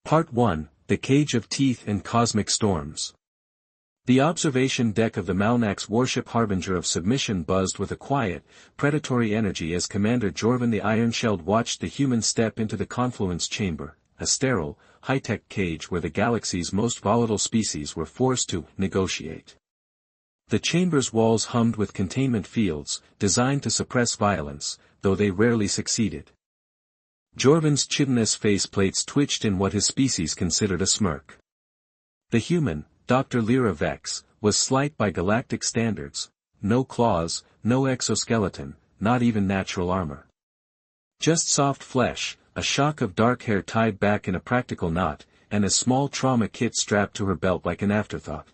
Part 1, The Cage of Teeth and Cosmic Storms. The observation deck of the Malnax warship Harbinger of Submission buzzed with a quiet, predatory energy as Commander Jorvan the Iron-Shelled watched the human step into the confluence chamber, a sterile, high-tech cage where the galaxy's most volatile species were forced to negotiate. The chamber's walls hummed with containment fields, designed to suppress violence, though they rarely succeeded. Jorvan's chitinous faceplates twitched in what his species considered a smirk. The human, Dr. Lyra Vex, was slight by galactic standards: no claws, no exoskeleton, not even natural armor. Just soft flesh, a shock of dark hair tied back in a practical knot, and a small trauma kit strapped to her belt like an afterthought.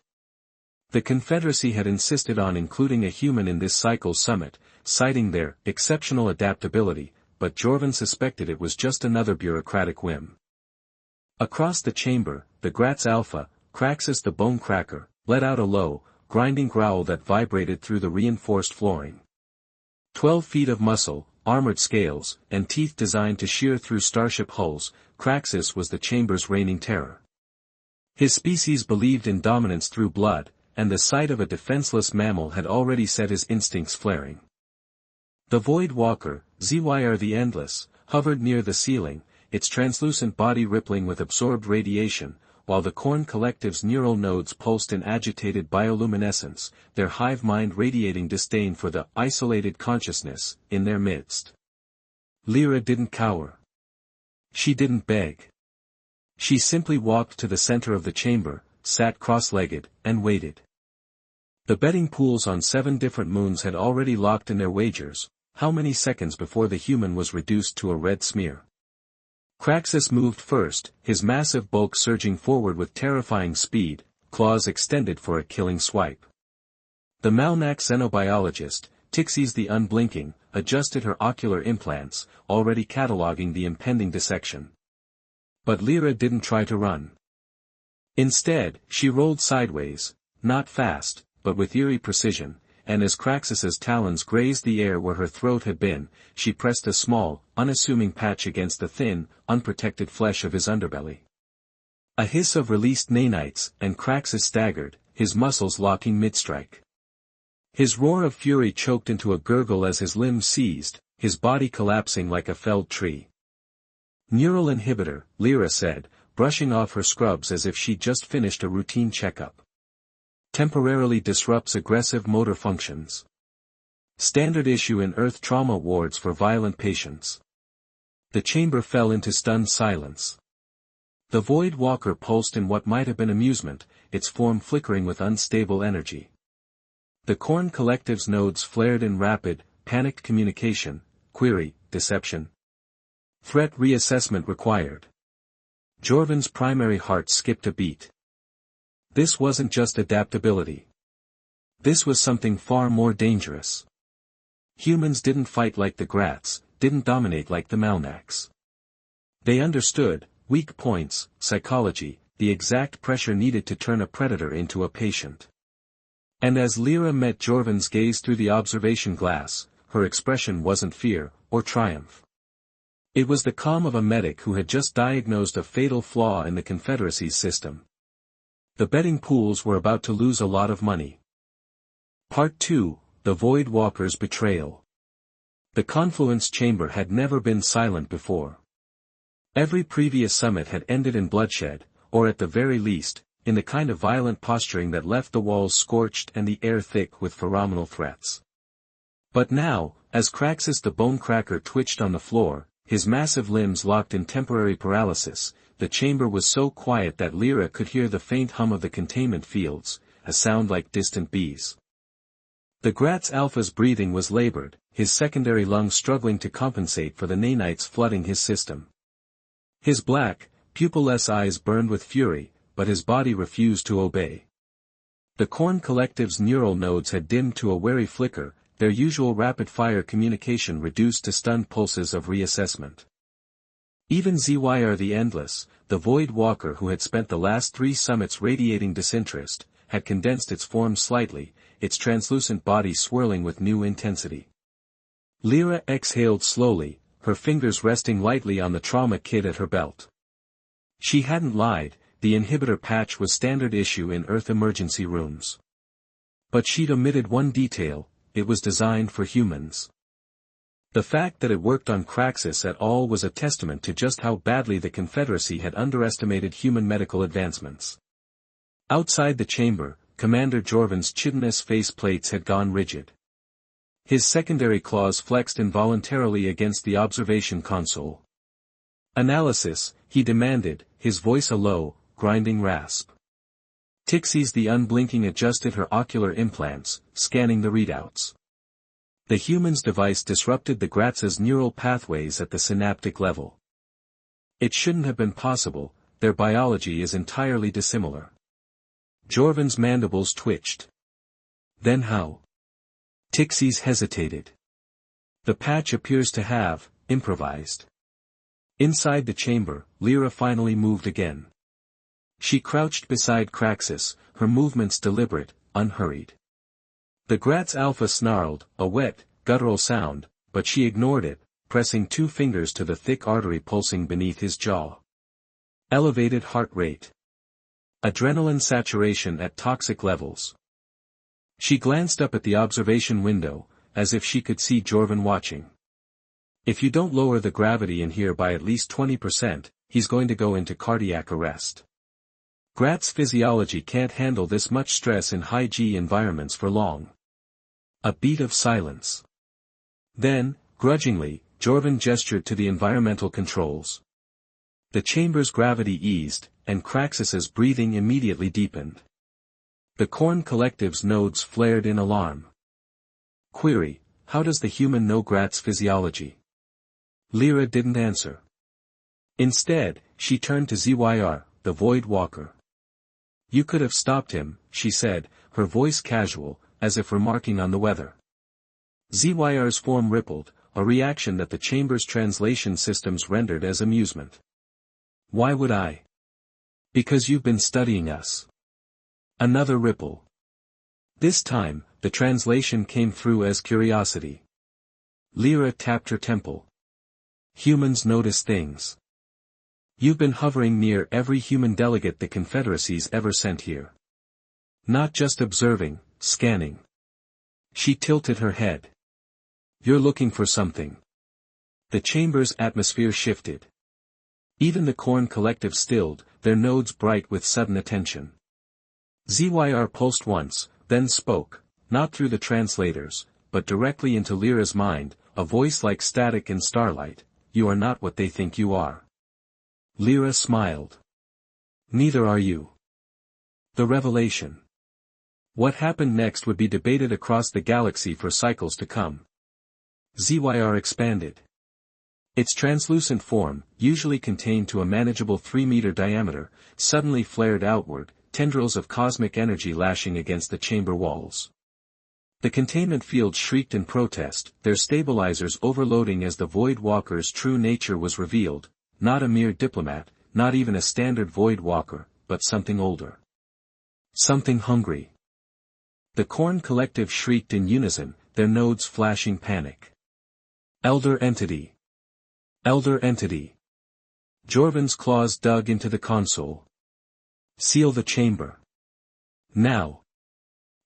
The Confederacy had insisted on including a human in this cycle's summit, citing their exceptional adaptability, but Jorvan suspected it was just another bureaucratic whim. Across the chamber, the Gratz Alpha, Craxus the Bone Cracker, let out a low, grinding growl that vibrated through the reinforced flooring. 12 feet of muscle, armored scales, and teeth designed to shear through starship hulls, Craxus was the chamber's reigning terror. His species believed in dominance through blood, and the sight of a defenseless mammal had already set his instincts flaring. The Void Walker, HFY the Endless, hovered near the ceiling, its translucent body rippling with absorbed radiation, while the Khorne Collective's neural nodes pulsed in agitated bioluminescence, their hive mind radiating disdain for the isolated consciousness in their midst. Lyra didn't cower. She didn't beg. She simply walked to the center of the chamber, sat cross-legged, and waited. The betting pools on 7 different moons had already locked in their wagers. How many seconds before the human was reduced to a red smear? Craxus moved first, his massive bulk surging forward with terrifying speed, claws extended for a killing swipe. The Malnax xenobiologist, Tixis the Unblinking, adjusted her ocular implants, already cataloging the impending dissection. But Lyra didn't try to run. Instead, she rolled sideways, not fast, but with eerie precision, and as Craxus's talons grazed the air where her throat had been, she pressed a small, unassuming patch against the thin, unprotected flesh of his underbelly. A hiss of released nanites, and Craxus staggered, his muscles locking mid-strike. His roar of fury choked into a gurgle as his limbs seized, his body collapsing like a felled tree. Neural inhibitor, Lyra said, brushing off her scrubs as if she'd just finished a routine checkup. Temporarily disrupts aggressive motor functions. Standard issue in Earth trauma wards for violent patients. The chamber fell into stunned silence. The Void Walker pulsed in what might have been amusement, its form flickering with unstable energy. The Khorne Collective's nodes flared in rapid, panicked communication: query, deception. Threat reassessment required. Jorvan's primary heart skipped a beat. This wasn't just adaptability. This was something far more dangerous. Humans didn't fight like the Gratz, didn't dominate like the Malnax. They understood weak points, psychology, the exact pressure needed to turn a predator into a patient. And as Lyra met Jorvan's gaze through the observation glass, her expression wasn't fear, or triumph. It was the calm of a medic who had just diagnosed a fatal flaw in the Confederacy's system. The betting pools were about to lose a lot of money. Part 2, The Void Walker's Betrayal. The confluence chamber had never been silent before. Every previous summit had ended in bloodshed, or at the very least, in the kind of violent posturing that left the walls scorched and the air thick with phenomenal threats. But now, as Craxus the Bone Cracker twitched on the floor, his massive limbs locked in temporary paralysis, the chamber was so quiet that Lyra could hear the faint hum of the containment fields, a sound like distant bees. The Gratz Alpha's breathing was labored, his secondary lungs struggling to compensate for the nanites flooding his system. His black, pupilless eyes burned with fury, but his body refused to obey. The Khorne Collective's neural nodes had dimmed to a wary flicker, their usual rapid-fire communication reduced to stunned pulses of reassessment. Even HFY the Endless, the Void Walker who had spent the last 3 summits radiating disinterest, had condensed its form slightly, its translucent body swirling with new intensity. Lyra exhaled slowly, her fingers resting lightly on the trauma kit at her belt. She hadn't lied, the inhibitor patch was standard issue in Earth emergency rooms. But she'd omitted one detail: it was designed for humans. The fact that it worked on Craxus at all was a testament to just how badly the Confederacy had underestimated human medical advancements. Outside the chamber, Commander Jorvan's chitinous face plates had gone rigid. His secondary claws flexed involuntarily against the observation console. "Analysis," he demanded, his voice a low, grinding rasp. Tixis the unblinking adjusted her ocular implants, scanning the readouts. The human's device disrupted the Gratz's neural pathways at the synaptic level. It shouldn't have been possible, their biology is entirely dissimilar. Jorvan's mandibles twitched. Then how? Tixis hesitated. The patch appears to have improvised. Inside the chamber, Lyra finally moved again. She crouched beside Craxus, her movements deliberate, unhurried. The Gratz Alpha snarled, a wet, guttural sound, but she ignored it, pressing 2 fingers to the thick artery pulsing beneath his jaw. Elevated heart rate. Adrenaline saturation at toxic levels. She glanced up at the observation window, as if she could see Jorvan watching. "If you don't lower the gravity in here by at least 20%, he's going to go into cardiac arrest. Gratz physiology can't handle this much stress in high-G environments for long." A beat of silence. Then, grudgingly, Jorvan gestured to the environmental controls. The chamber's gravity eased, and Craxus's breathing immediately deepened. The Korn Collective's nodes flared in alarm. Query: how does the human know Gratz physiology? Lyra didn't answer. Instead, she turned to ZYR, the Void Walker. "You could have stopped him," she said, her voice casual, as if remarking on the weather. ZYR's form rippled, a reaction that the chamber's translation systems rendered as amusement. "Why would I?" "Because you've been studying us." Another ripple. This time, the translation came through as curiosity. Lyra tapped her temple. "Humans notice things. You've been hovering near every human delegate the Confederacy's ever sent here. Not just observing, scanning." She tilted her head. "You're looking for something." The chamber's atmosphere shifted. Even the Korn Collective stilled, their nodes bright with sudden attention. ZYR pulsed once, then spoke, not through the translators, but directly into Lyra's mind, a voice like static in starlight: "You are not what they think you are." Lyra smiled. "Neither are you." The revelation. What happened next would be debated across the galaxy for cycles to come. ZYR expanded. Its translucent form, usually contained to a manageable 3-meter diameter, suddenly flared outward, tendrils of cosmic energy lashing against the chamber walls. The containment field shrieked in protest, their stabilizers overloading as the Void Walker's true nature was revealed: not a mere diplomat, not even a standard Void Walker, but something older. Something hungry. The Korn Collective shrieked in unison, their nodes flashing panic. "Elder entity! Elder entity!" Jorvan's claws dug into the console. "Seal the chamber. Now!"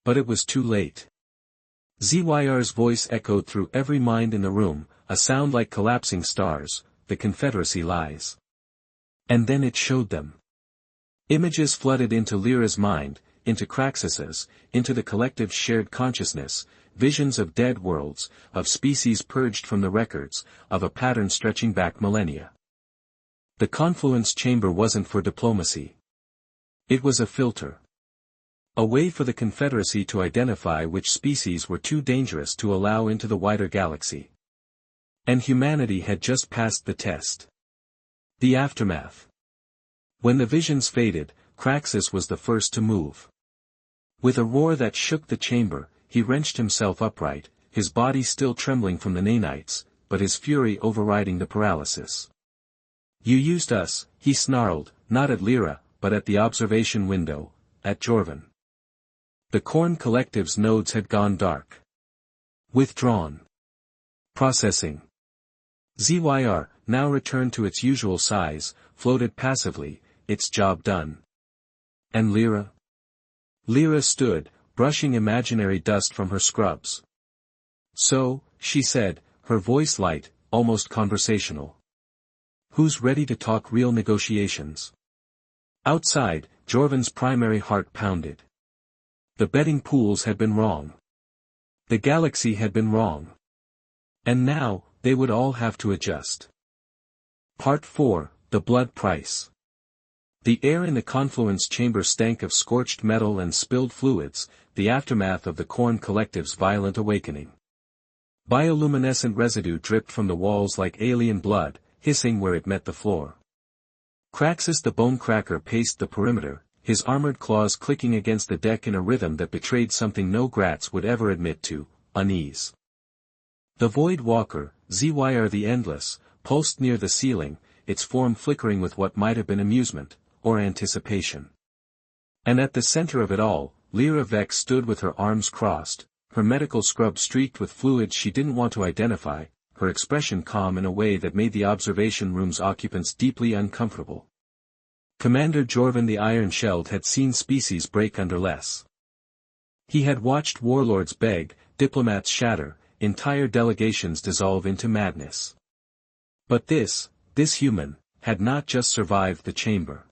But it was too late. ZYR's voice echoed through every mind in the room, a sound like collapsing stars: "The Confederacy lies." And then it showed them. Images flooded into Lyra's mind, into Craxus's, into the collective's shared consciousness, visions of dead worlds, of species purged from the records, of a pattern stretching back millennia. The confluence chamber wasn't for diplomacy. It was a filter. A way for the Confederacy to identify which species were too dangerous to allow into the wider galaxy. And humanity had just passed the test. The aftermath. When the visions faded, Craxus was the first to move. With a roar that shook the chamber, he wrenched himself upright, his body still trembling from the nanites, but his fury overriding the paralysis. "You used us," he snarled, not at Lyra, but at the observation window, at Jorvan. The Korn Collective's nodes had gone dark. Withdrawn. Processing. ZYR, now returned to its usual size, floated passively, it's job done. And Lyra? Lyra stood, brushing imaginary dust from her scrubs. So, she said, her voice light, almost conversational. Who's ready to talk real negotiations? Outside, Jorvan's primary heart pounded. The betting pools had been wrong. The galaxy had been wrong. And now, they would all have to adjust. Part 4, The Blood Price. The air in the confluence chamber stank of scorched metal and spilled fluids, the aftermath of the Korn Collective's violent awakening. Bioluminescent residue dripped from the walls like alien blood, hissing where it met the floor. Craxus the Bone Cracker paced the perimeter, his armored claws clicking against the deck in a rhythm that betrayed something no Grats would ever admit to, unease. The Void Walker, Zyr the Endless, pulsed near the ceiling, its form flickering with what might have been amusement, or anticipation. And at the center of it all, Lyra Vex stood with her arms crossed, her medical scrub streaked with fluids she didn't want to identify, her expression calm in a way that made the observation room's occupants deeply uncomfortable. Commander Jorvan the Iron-Shelled had seen species break under less. He had watched warlords beg, diplomats shatter, entire delegations dissolve into madness. But this human, had not just survived the chamber.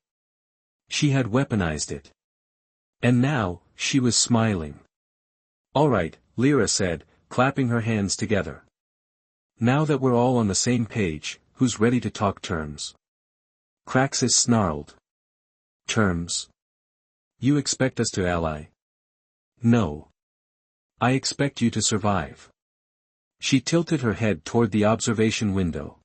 She had weaponized it. And now, she was smiling. All right, Lyra said, clapping her hands together. Now that we're all on the same page, who's ready to talk terms? Craxus snarled. Terms? You expect us to ally? No. I expect you to survive. She tilted her head toward the observation window.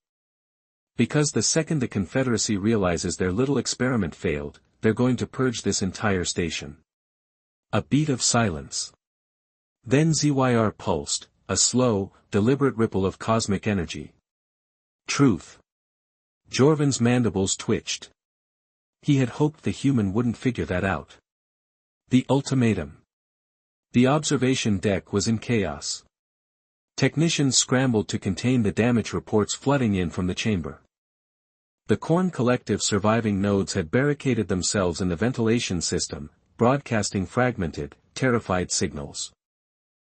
Because the second the Confederacy realizes their little experiment failed, they're going to purge this entire station. A beat of silence. Then Zyr pulsed, a slow, deliberate ripple of cosmic energy. Truth. Jorvan's mandibles twitched. He had hoped the human wouldn't figure that out. The ultimatum. The observation deck was in chaos. Technicians scrambled to contain the damage reports flooding in from the chamber. The Korn Collective surviving nodes had barricaded themselves in the ventilation system, broadcasting fragmented, terrified signals.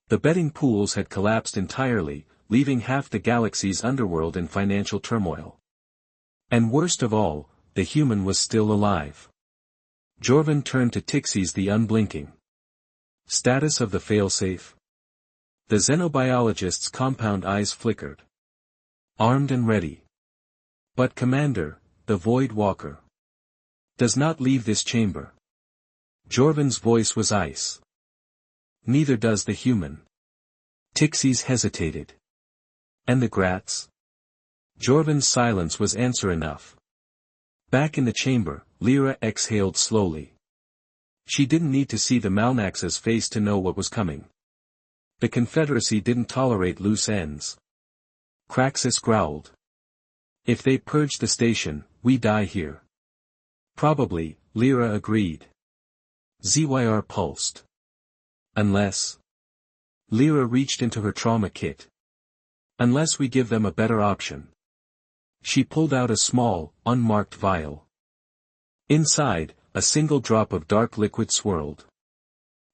The betting pools had collapsed entirely, leaving half the galaxy's underworld in financial turmoil. And worst of all, the human was still alive. Jorvan turned to Tixis the Unblinking. Status of the failsafe? The xenobiologist's compound eyes flickered. Armed and ready. But Commander, the Void Walker, does not leave this chamber. Jorvan's voice was ice. Neither does the human. Tixis hesitated. And the Grats? Jorvan's silence was answer enough. Back in the chamber, Lyra exhaled slowly. She didn't need to see the Malnax's face to know what was coming. The Confederacy didn't tolerate loose ends. Craxus growled. If they purge the station, we die here. Probably, Lyra agreed. Zyr pulsed. Unless. Lyra reached into her trauma kit. Unless we give them a better option. She pulled out a small, unmarked vial. Inside, a single drop of dark liquid swirled.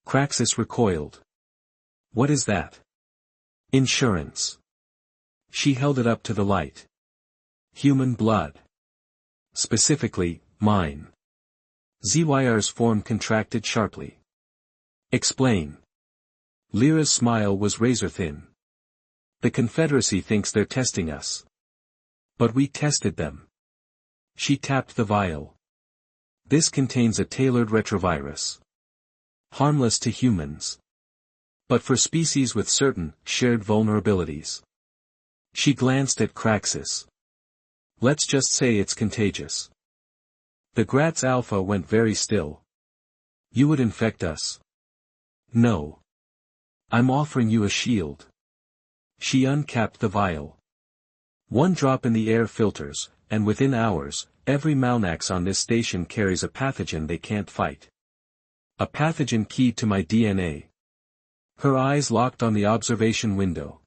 Craxus recoiled. What is that? Insurance. She held it up to the light. Human blood. Specifically, mine. Zyr's form contracted sharply. Explain. Lyra's smile was razor-thin. The Confederacy thinks they're testing us. But we tested them. She tapped the vial. This contains a tailored retrovirus. Harmless to humans. But for species with certain, shared vulnerabilities. She glanced at Craxus. Let's just say it's contagious. The Gratz Alpha went very still. You would infect us? No. I'm offering you a shield. She uncapped the vial. One drop in the air filters, and within hours, every Malnax on this station carries a pathogen they can't fight. A pathogen keyed to my DNA. Her eyes locked on the observation window.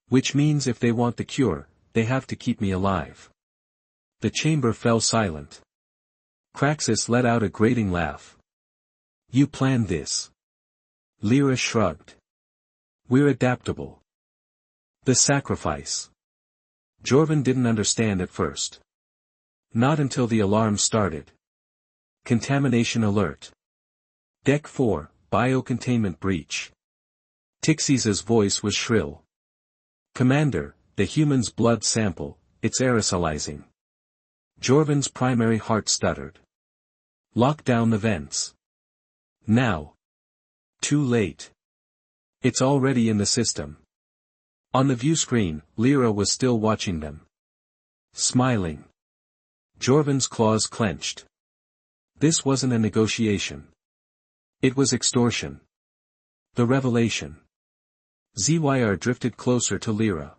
Which means if they want the cure, they have to keep me alive. The chamber fell silent. Craxus let out a grating laugh. You planned this. Lyra shrugged. We're adaptable. The sacrifice. Jorvan didn't understand at first. Not until the alarm started. Contamination alert. Deck 4, biocontainment breach. Tixie's voice was shrill. Commander, the human's blood sample, it's aerosolizing. Jorvan's primary heart stuttered. Lock down the vents. Now. Too late. It's already in the system. On the view screen, Lyra was still watching them. Smiling. Jorvan's claws clenched. This wasn't a negotiation. It was extortion. The revelation. ZYR drifted closer to Lyra.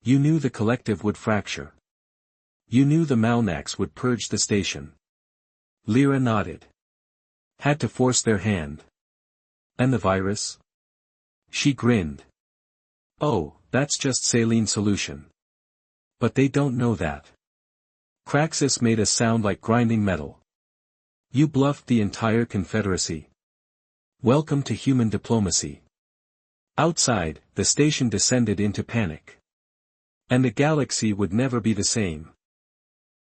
You knew the collective would fracture. You knew the Malnax would purge the station. Lyra nodded. Had to force their hand. And the virus? She grinned. Oh, that's just saline solution. But they don't know that. Craxus made a sound like grinding metal. You bluffed the entire Confederacy. Welcome to human diplomacy. Outside, the station descended into panic. And the galaxy would never be the same.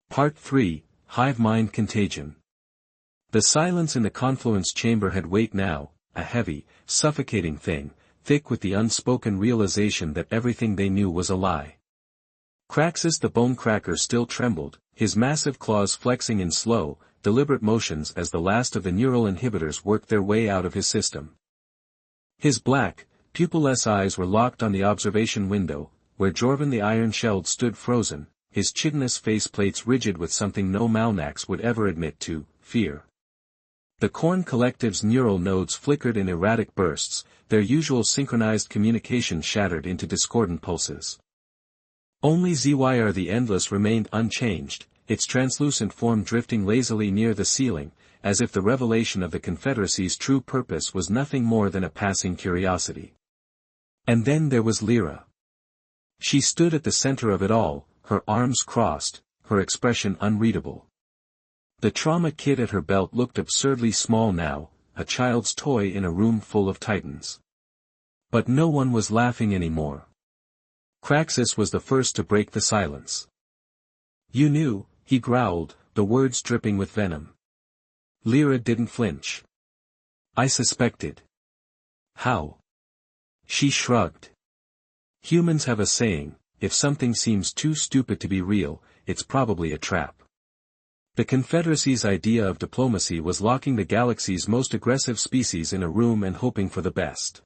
Part 3, Hive Mind Contagion. The silence in the confluence chamber had weight now, a heavy, suffocating thing, thick with the unspoken realization that everything they knew was a lie. Craxus the Bonecracker still trembled, his massive claws flexing in slow, deliberate motions as the last of the neural inhibitors worked their way out of his system. His black, pupilless eyes were locked on the observation window, where Jorvan the Iron-Shelled stood frozen, his chitinous faceplates rigid with something no Malnax would ever admit to, fear. The Korn Collective's neural nodes flickered in erratic bursts, their usual synchronized communication shattered into discordant pulses. Only ZYR the Endless remained unchanged, its translucent form drifting lazily near the ceiling, as if the revelation of the Confederacy's true purpose was nothing more than a passing curiosity. And then there was Lyra. She stood at the center of it all, her arms crossed, her expression unreadable. The trauma kit at her belt looked absurdly small now, a child's toy in a room full of titans. But no one was laughing anymore. Craxus was the first to break the silence. You knew, he growled, the words dripping with venom. Lyra didn't flinch. I suspected. How? She shrugged. Humans have a saying, if something seems too stupid to be real, it's probably a trap. The Confederacy's idea of diplomacy was locking the galaxy's most aggressive species in a room and hoping for the best.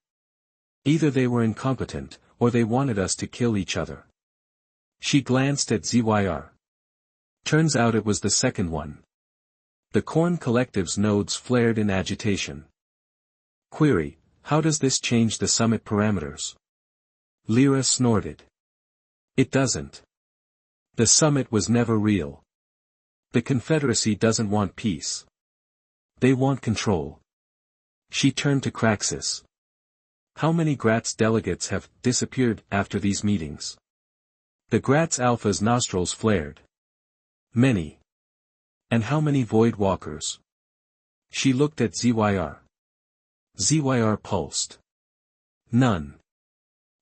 Either they were incompetent, or they wanted us to kill each other. She glanced at ZYR. Turns out it was the second one. The Korn Collective's nodes flared in agitation. Query, how does this change the summit parameters? Lyra snorted. It doesn't. The summit was never real. The Confederacy doesn't want peace. They want control. She turned to Craxus. How many Gratz delegates have disappeared after these meetings? The Gratz Alpha's nostrils flared. Many. And how many Void Walkers? She looked at ZYR. ZYR pulsed. None.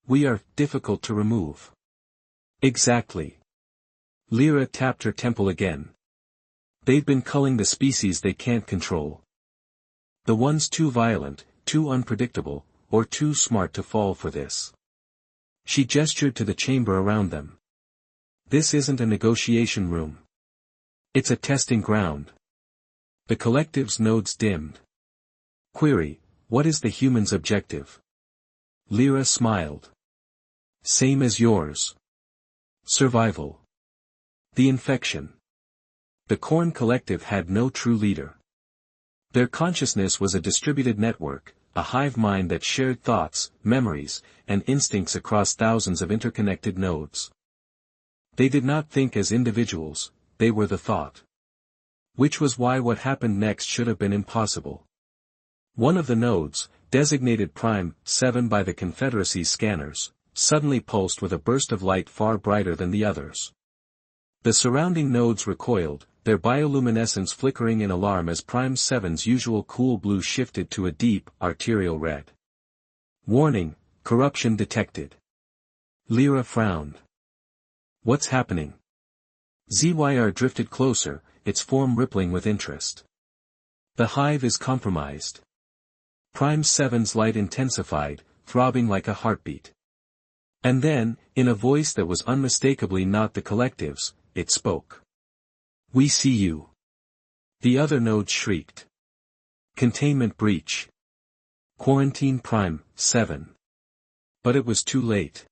We are difficult to remove. Exactly. Lyra tapped her temple again. They've been culling the species they can't control. The ones too violent, too unpredictable, or too smart to fall for this. She gestured to the chamber around them. This isn't a negotiation room. It's a testing ground. The collective's nodes dimmed. Query, what is the human's objective? Lyra smiled. Same as yours. Survival. The infection. The Korn Collective had no true leader. Their consciousness was a distributed network, a hive mind that shared thoughts, memories, and instincts across thousands of interconnected nodes. They did not think as individuals, they were the thought. Which was why what happened next should have been impossible. One of the nodes, designated Prime 7 by the Confederacy's scanners, suddenly pulsed with a burst of light far brighter than the others. The surrounding nodes recoiled, their bioluminescence flickering in alarm as Prime 7's usual cool blue shifted to a deep, arterial red. Warning, corruption detected. Lyra frowned. What's happening? ZYR drifted closer, its form rippling with interest. The hive is compromised. Prime 7's light intensified, throbbing like a heartbeat. And then, in a voice that was unmistakably not the collective's, it spoke. We see you. The other nodes shrieked. Containment breach. Quarantine Prime 7. But it was too late.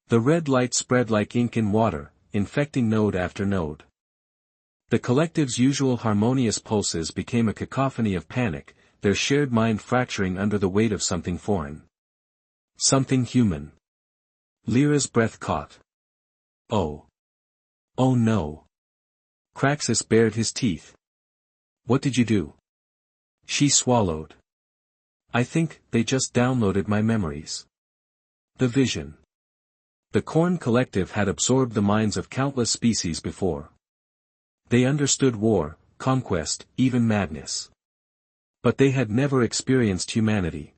The red light spread like ink in water, infecting node after node. The collective's usual harmonious pulses became a cacophony of panic, their shared mind fracturing under the weight of something foreign. Something human. Lyra's breath caught. Oh. Oh no. Craxus bared his teeth. What did you do? She swallowed. I think they just downloaded my memories. The vision. The Korn Collective had absorbed the minds of countless species before. They understood war, conquest, even madness. But they had never experienced humanity.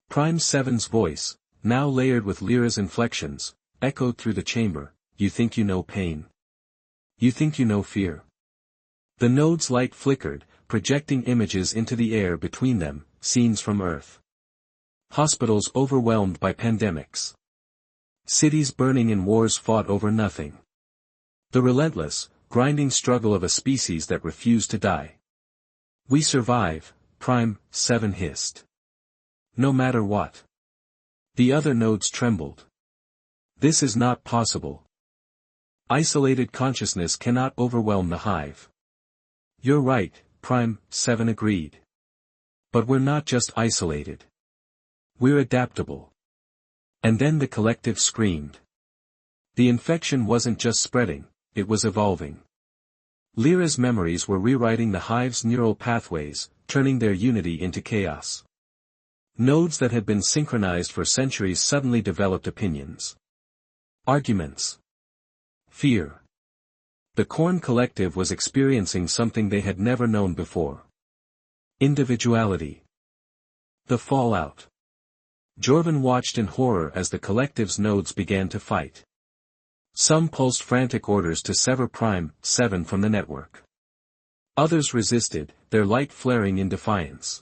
Prime 7's voice, now layered with Lyra's inflections, echoed through the chamber. You think you know pain? You think you know fear? The node's light flickered, projecting images into the air between them, scenes from Earth. Hospitals overwhelmed by pandemics. Cities burning in wars fought over nothing. The relentless, grinding struggle of a species that refused to die. We survive, Prime 7 hissed. No matter what. The other nodes trembled. This is not possible. Isolated consciousness cannot overwhelm the hive. You're right, Prime 7 agreed. But we're not just isolated. We're adaptable. And then the collective screamed. The infection wasn't just spreading, it was evolving. Lyra's memories were rewriting the hive's neural pathways, turning their unity into chaos. Nodes that had been synchronized for centuries suddenly developed opinions. Arguments. Fear. The Korn Collective was experiencing something they had never known before. Individuality. The fallout. Jorvan watched in horror as the collective's nodes began to fight. Some pulsed frantic orders to sever Prime 7 from the network. Others resisted, their light flaring in defiance.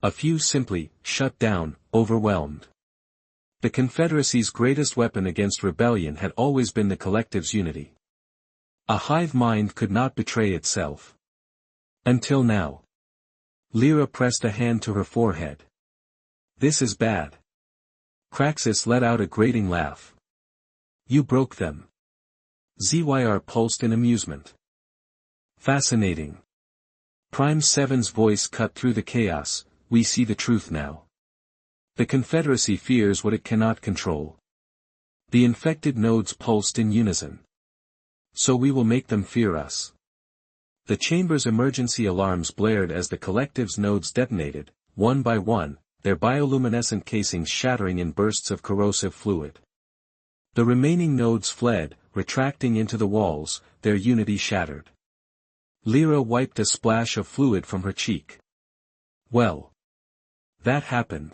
A few simply shut down, overwhelmed. The Confederacy's greatest weapon against rebellion had always been the collective's unity. A hive mind could not betray itself. Until now. Lyra pressed a hand to her forehead. This is bad. Craxus let out a grating laugh. You broke them. ZYR pulsed in amusement. Fascinating. Prime 7's voice cut through the chaos. We see the truth now. The Confederacy fears what it cannot control. The infected nodes pulsed in unison. So we will make them fear us. The chamber's emergency alarms blared as the collective's nodes detonated, one by one, their bioluminescent casings shattering in bursts of corrosive fluid. The remaining nodes fled, retracting into the walls, their unity shattered. Lyra wiped a splash of fluid from her cheek. Well. That happened.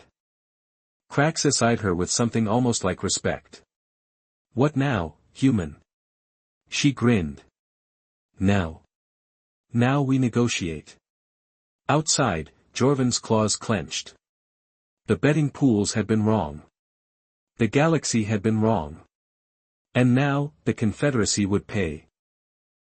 Craxus eyed her with something almost like respect. What now, human? She grinned. Now. Now we negotiate. Outside, Jorvan's claws clenched. The betting pools had been wrong. The galaxy had been wrong. And now, the Confederacy would pay.